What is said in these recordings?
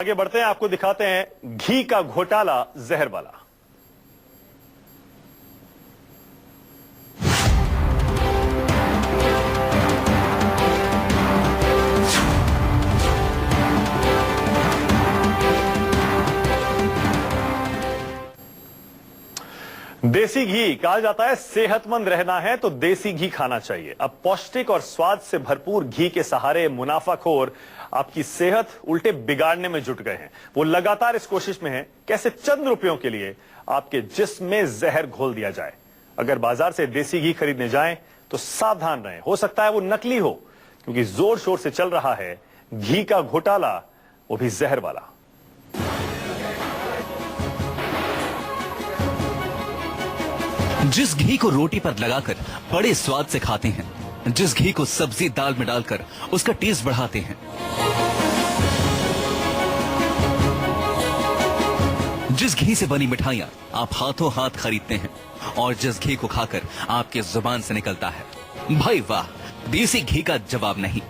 आगे बढ़ते हैं, आपको दिखाते हैं घी का घोटाला जहर वाला। देसी घी कहा जाता है सेहतमंद रहना है तो देसी घी खाना चाहिए। अब पौष्टिक और स्वाद से भरपूर घी के सहारे मुनाफाखोर आपकी सेहत उल्टे बिगाड़ने में जुट गए हैं। वो लगातार इस कोशिश में हैं कैसे चंद रुपयों के लिए आपके जिस्म में जहर घोल दिया जाए। अगर बाजार से देसी घी खरीदने जाएं तो सावधान रहें, हो सकता है वो नकली हो, क्योंकि जोर शोर से चल रहा है घी का घोटाला, वो भी जहर वाला। जिस घी को रोटी पर लगाकर बड़े स्वाद से खाते हैं, जिस घी को सब्जी दाल में डालकर उसका टेस्ट बढ़ाते हैं, जिस घी से बनी मिठाइयां आप हाथों हाथ खरीदते हैं और जिस घी को खाकर आपके जुबान से निकलता है, भाई वाह, देसी घी का जवाब नहीं।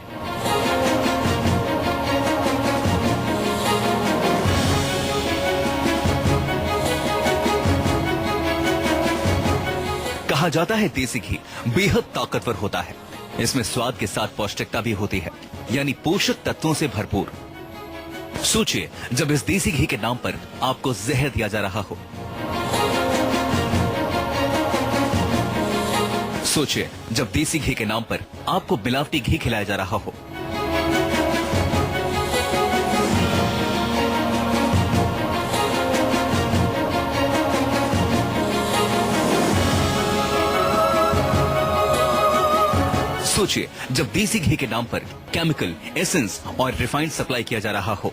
कहा जाता है देसी घी बेहद ताकतवर होता है। इसमें स्वाद के साथ पौष्टिकता भी होती है, यानी पोषक तत्वों से भरपूर। सोचिए, जब इस देसी घी के नाम पर आपको जहर दिया जा रहा हो। सोचिए, जब देसी घी के नाम पर आपको मिलावटी घी खिलाया जा रहा हो। सोचिए, जब देसी घी के नाम पर केमिकल, एसेंस और रिफाइंड सप्लाई किया जा रहा हो,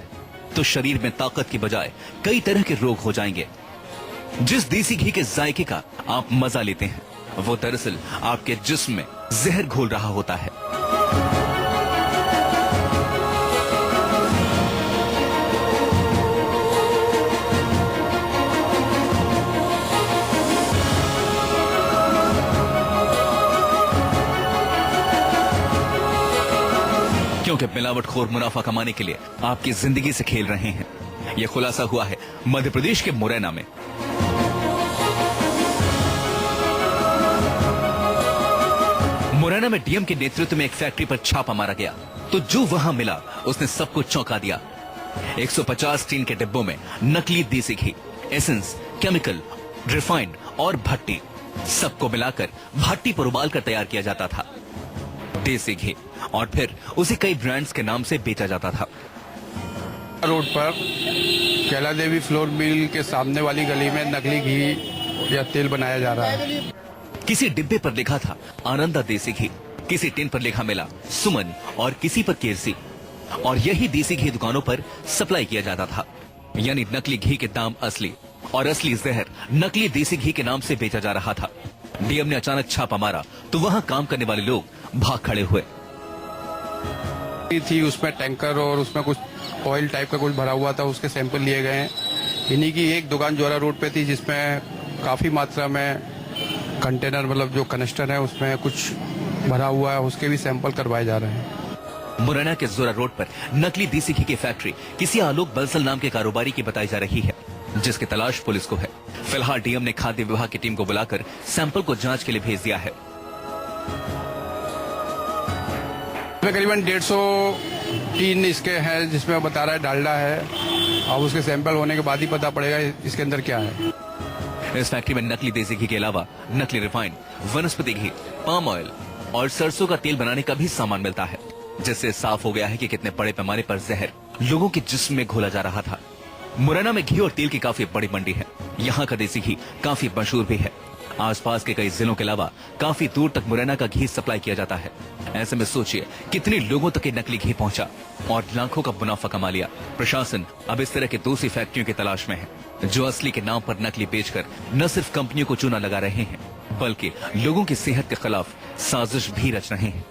तो शरीर में ताकत की बजाय कई तरह के रोग हो जाएंगे। जिस देसी घी के जायके का आप मजा लेते हैं, वो दरअसल आपके जिस्म में जहर घोल रहा होता है। क्योंकि मिलावटखोर मुनाफा कमाने के लिए आपकी जिंदगी से खेल रहे हैं। यह खुलासा हुआ है मध्य प्रदेश के मुरैना में। मुरैना में डीएम के नेतृत्व में एक फैक्ट्री पर छापा मारा गया, तो जो वहां मिला उसने सबको चौंका दिया। 150 टीन के डिब्बों में नकली देसी घी, एसेंस, केमिकल, रिफाइंड और भट्टी, सबको मिलाकर भट्टी पर उबाल कर तैयार किया जाता था देसी घी, और फिर उसे कई ब्रांड्स के नाम से बेचा जाता था। रोड पर कैला देवी फ्लोर मिल के सामने वाली गली में नकली घी या तेल बनाया जा रहा है। किसी डिब्बे पर लिखा था आनंदा देसी घी, किसी टिन पर लिखा मिला सुमन और किसी पर केरसी, और यही देसी घी दुकानों पर सप्लाई किया जाता था। यानी नकली घी के दाम असली और असली जहर नकली देसी घी के नाम से बेचा जा रहा था। डीएम ने अचानक छापा मारा तो वहां काम करने वाले लोग भाग खड़े हुए। थी उसमें टैंकर और उसमें कुछ ऑयल टाइप का कुछ भरा हुआ था, उसके सैंपल लिए गए हैं। इन्हीं की एक दुकान जोरा रोड पे थी जिसमें काफी मात्रा में कंटेनर, मतलब जो कनेस्टर है उसमें कुछ भरा हुआ है, उसके भी सैंपल करवाए जा रहे हैं। मुरैना के जोरा रोड पर नकली देसी घी की फैक्ट्री किसी आलोक बंसल नाम के कारोबारी की बताई जा रही है, जिसकी तलाश पुलिस को है। फिलहाल डीएम ने खाद्य विभाग की टीम को बुलाकर सैंपल को जांच के लिए भेज दिया है। करीबन 150 टीन इसके हैं, जिसमें बता रहा है डालडा है। अब उसके सैंपल होने के बाद ही पता पड़ेगा इसके अंदर क्या है। इस फैक्ट्री में नकली देसी घी के अलावा नकली रिफाइंड, वनस्पति घी, पाम ऑयल और सरसों का तेल बनाने का भी सामान मिलता है, जिससे साफ हो गया है कि कितने बड़े पैमाने पर जहर लोगों के जिस्म में घोला जा रहा था। मुरैना में घी और तेल की काफी बड़ी मंडी है। यहाँ का देसी घी काफी मशहूर भी है। आसपास के कई जिलों के अलावा काफी दूर तक मुरैना का घी सप्लाई किया जाता है। ऐसे में सोचिए कितने लोगों तक ये नकली घी पहुंचा और लाखों का मुनाफा कमा लिया। प्रशासन अब इस तरह के दूसरी फैक्ट्रियों की तलाश में है, जो असली के नाम पर नकली बेचकर न सिर्फ कंपनियों को चूना लगा रहे हैं, बल्कि लोगों की सेहत के खिलाफ साजिश भी रच रहे हैं।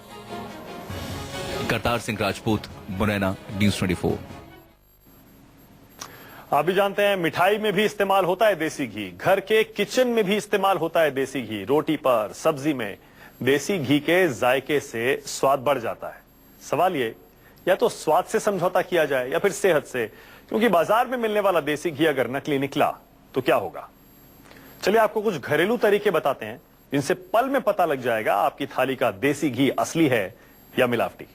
करतार सिंह राजपूत, मुरैना, न्यूज़ 24। आप भी जानते हैं मिठाई में भी इस्तेमाल होता है देसी घी, घर के किचन में भी इस्तेमाल होता है देसी घी। रोटी पर, सब्जी में देसी घी के जायके से स्वाद बढ़ जाता है। सवाल ये, या तो स्वाद से समझौता किया जाए या फिर सेहत से, क्योंकि बाजार में मिलने वाला देसी घी अगर नकली निकला तो क्या होगा। चलिए आपको कुछ घरेलू तरीके बताते हैं जिनसे पल में पता लग जाएगा आपकी थाली का देसी घी असली है या मिलावटी।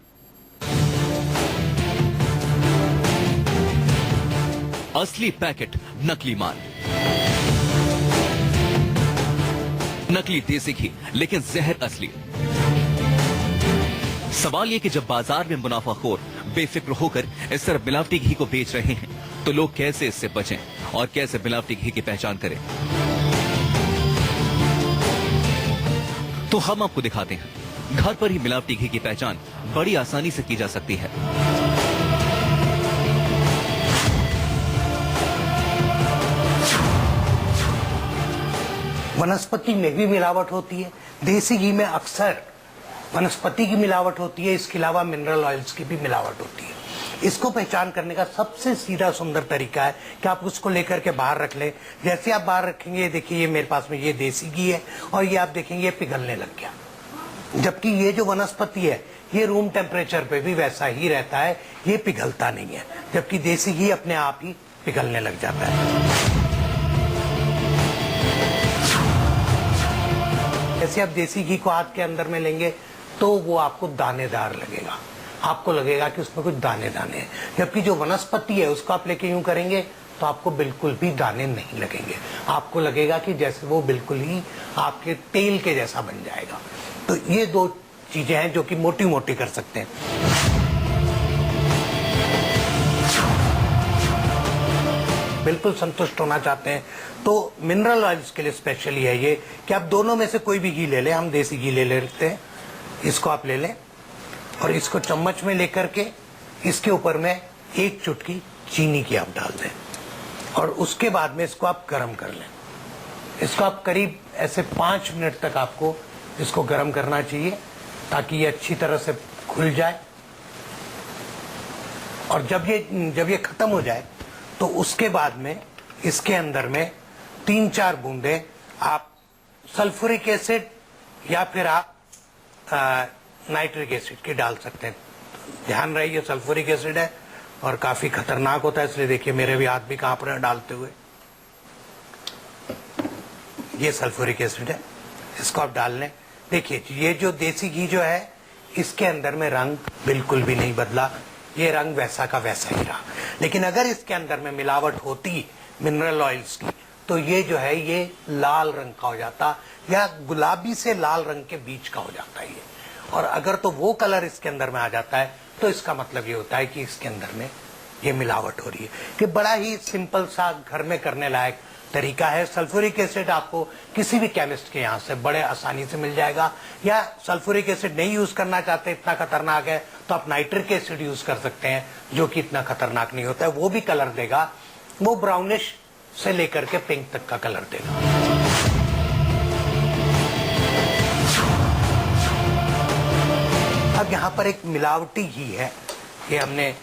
असली पैकेट, नकली माल। नकली देसी घी लेकिन जहर असली। सवाल यह कि जब बाजार में मुनाफाखोर बेफिक्र होकर इस तरह मिलावटी घी को बेच रहे हैं तो लोग कैसे इससे बचें और कैसे मिलावटी घी की पहचान करें। तो हम आपको दिखाते हैं घर पर ही मिलावटी घी की पहचान बड़ी आसानी से की जा सकती है। वनस्पति में भी मिलावट होती है, देसी घी में अक्सर वनस्पति की मिलावट होती है, इसके अलावा मिनरल ऑयल्स की भी मिलावट होती है। इसको पहचान करने का सबसे सीधा सुंदर तरीका है कि आप उसको लेकर के बाहर रख लें। जैसे आप बाहर रखेंगे, देखिए ये मेरे पास में ये देसी घी है और ये आप देखेंगे ये पिघलने लग गया, जबकि ये जो वनस्पति है ये रूम टेम्परेचर पे भी वैसा ही रहता है, ये पिघलता नहीं है, जबकि देसी घी अपने आप ही पिघलने लग जाता है। जैसे आप देसी घी को हाथ के अंदर में लेंगे तो वो आपको दानेदार लगेगा, आपको लगेगा कि उसमें कुछ दाने दाने हैं, जबकि जो वनस्पति है उसको आप लेके यूं करेंगे तो आपको बिल्कुल भी दाने नहीं लगेंगे, आपको लगेगा कि जैसे वो बिल्कुल ही आपके तेल के जैसा बन जाएगा। तो ये दो चीजें हैं जो कि मोटी मोटी कर सकते हैं। बिल्कुल संतुष्ट होना चाहते हैं तो मिनरल ऑयल्स के लिए स्पेशली है ये कि आप दोनों में से कोई भी घी ले लें। हम देसी घी ले लेते हैं, इसको आप ले लें और इसको चम्मच में लेकर के इसके ऊपर में एक चुटकी चीनी की आप डाल दें और उसके बाद में इसको आप गर्म कर लें। इसको आप करीब ऐसे 5 मिनट तक आपको इसको गर्म करना चाहिए ताकि ये अच्छी तरह से घुल जाए। और जब ये खत्म हो जाए तो उसके बाद में इसके अंदर में 3-4 बूंदे आप सल्फ्यूरिक एसिड या फिर आप नाइट्रिक एसिड की डाल सकते हैं। ध्यान रहे ये सल्फ्यूरिक एसिड है और काफी खतरनाक होता है, इसलिए देखिए मेरे भी हाथ भी कांप रहे हैं डालते हुए। ये सल्फ्यूरिक एसिड है, इसको आप डाल लें। देखिए ये जो देसी घी जो है इसके अंदर में रंग बिल्कुल भी नहीं बदला, ये रंग वैसा का वैसा ही रहा। लेकिन अगर इसके अंदर में मिलावट होती मिनरल ऑयल्स की तो ये जो है ये लाल रंग का हो जाता या गुलाबी से लाल रंग के बीच का हो जाता है ये। और अगर तो वो कलर इसके अंदर में आ जाता है तो इसका मतलब ये होता है कि इसके अंदर में ये मिलावट हो रही है। कि बड़ा ही सिंपल सा घर में करने लायक तरीका है। सल्फ्यूरिक एसिड आपको किसी भी केमिस्ट के यहाँ से बड़े आसानी से मिल जाएगा, या सल्फ्यूरिक एसिड नहीं यूज करना चाहते, इतना खतरनाक है, तो आप नाइट्रिक एसिड यूज कर सकते हैं जो कि इतना खतरनाक नहीं होता है। वो भी कलर देगा, वो ब्राउनिश से लेकर के पिंक तक का कलर देगा। अब यहाँ पर एक मिलावटी घी है, ये हमने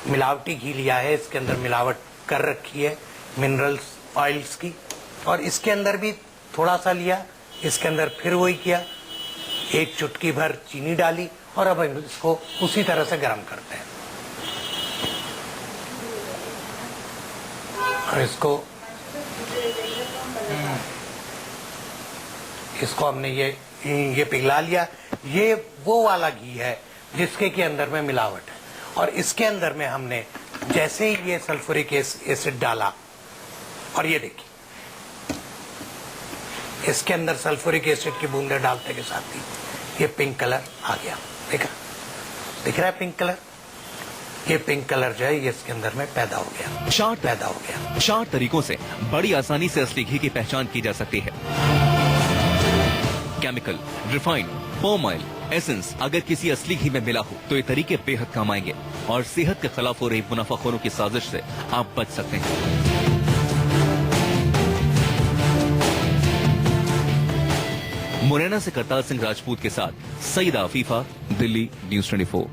मिलावटी घी लिया है, इसके अंदर मिलावट कर रखी है मिनरल्स ऑयल्स की, और इसके अंदर भी थोड़ा सा लिया, इसके अंदर फिर वही किया, एक चुटकी भर चीनी डाली और अब हम इसको उसी तरह से गर्म करते हैं। और इसको हमने ये पिघला लिया। ये वो वाला घी है जिसके के अंदर में मिलावट है, और इसके अंदर में हमने जैसे ही ये सल्फ्यूरिक एसिड डाला, और ये देखिए इसके अंदर सल्फ्यूरिक एसिड की बूंदे डालते के साथ ही ये पिंक कलर आ गया। देखा, दिख रहा है पिंक कलर? ये पिंक कलर जो है ये इसके अंदर में पैदा हो गया, पैदा हो गया। 4 तरीकों से बड़ी आसानी से असली घी की पहचान की जा सकती है। Chemical, refined, palm oil, essence अगर किसी असली घी में मिला हो तो ये तरीके बेहद काम आएंगे और सेहत के खिलाफ हो रही मुनाफाखोरों की साजिश से आप बच सकते हैं। मुरैना से करतार सिंह राजपूत के साथ सईदा अफीफा, दिल्ली न्यूज़ 24।